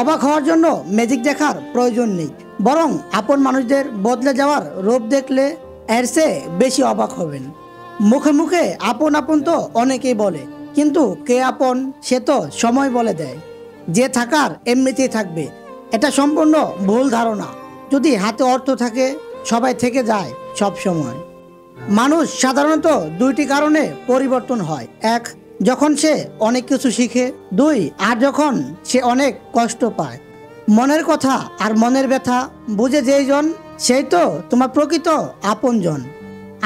অবাক হওয়ার জন্য ম্যাজিক দেখার প্রয়োজন নেই, বরং আপন মানুষদের বদলে যাওয়ার রূপ দেখলে এর চেয়ে বেশি অবাক হবেন। মুখে মুখে আপন আপন তো অনেকেই বলে, কিন্তু কে আপন সে তো সময় বলে দেয়। যে থাকার এমনিতেই থাকবে, এটা সম্পূর্ণ ভুল ধারণা। যদি হাতে অর্থ থাকে, সবাই থেকে যায় সব সময়। মানুষ সাধারণত দুইটি কারণে পরিবর্তন হয়। এক, যখন সে অনেক কিছু শিখে। দুই, আর যখন সে অনেক কষ্ট পায়। মনের কথা আর মনের ব্যথা বুঝে যেইজন, সেই তো তোমার প্রকৃত আপনজন।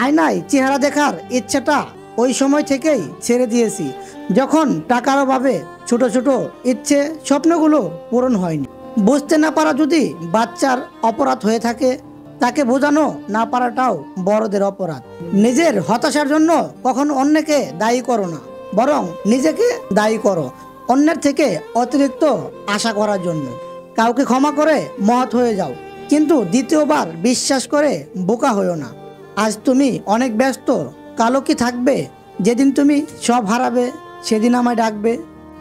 আয়নায় চেহারা দেখার ইচ্ছাটা ওই সময় থেকেই ছেড়ে দিয়েছি, যখন টাকার অভাবে ছোট ছোট ইচ্ছে স্বপ্নগুলো পূরণ হয়নি। বুঝতে না পারা যদি বাচ্চার অপরাধ হয়ে থাকে, তাকে বোঝানো না পারাটাও বড়দের অপরাধ। নিজের হতাশার জন্য কখনো অন্যকে দায়ী করো না, বরং নিজেকে দায়ী করো অন্যের থেকে অতিরিক্ত আশা করার জন্য। কাউকে ক্ষমা করে মহৎ হয়ে যাও, কিন্তু দ্বিতীয়বার বিশ্বাস করে বোকা হয়েও না। আজ তুমি অনেক ব্যস্ত, কালো কি থাকবে? যেদিন তুমি সব হারাবে, সেদিন আমায় ডাকবে।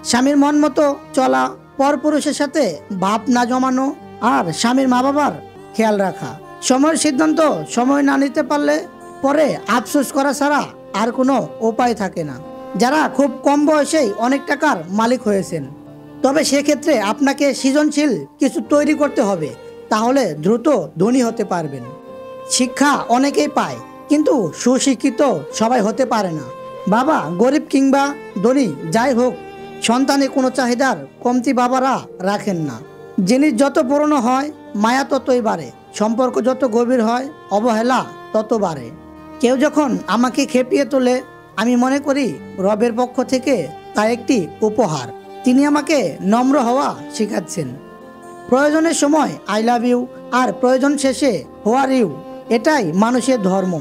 স্বামীর মন মতো চলা, পরপুরুষের সাথে ভাব না জমানো, আর স্বামীর মা বাবার খেয়াল রাখা। সময়ের সিদ্ধান্ত সময় না নিতে পারলে পরে আফসোস করা ছাড়া আর কোনো উপায় থাকে না। যারা খুব কম বয়সেই অনেক টাকার মালিক হয়েছেন, তবে সেক্ষেত্রে আপনাকে সৃজনশীল কিছু তৈরি করতে হবে, তাহলে দ্রুত ধনী হতে পারবেন। শিক্ষা অনেকেই পায়, কিন্তু সুশিক্ষিত সবাই হতে পারে না। বাবা গরিব কিংবা ধনী যাই হোক, সন্তানে কোনো চাহিদার কমতি বাবারা রাখেন না। জিনিস যত পুরনো হয়, মায়া ততই বাড়ে। সম্পর্ক যত গভীর হয়, অবহেলা তত বাড়ে। কেউ যখন আমাকে খেপিয়ে তোলে, আমি মনে করি রবের পক্ষ থেকে তা একটি উপহার। তিনি আমাকে নম্র হওয়া শেখাচ্ছেন। প্রয়োজনের সময় আই লাভ ইউ, আর প্রয়োজন শেষে হু আর ইউ, এটাই মানুষের ধর্ম।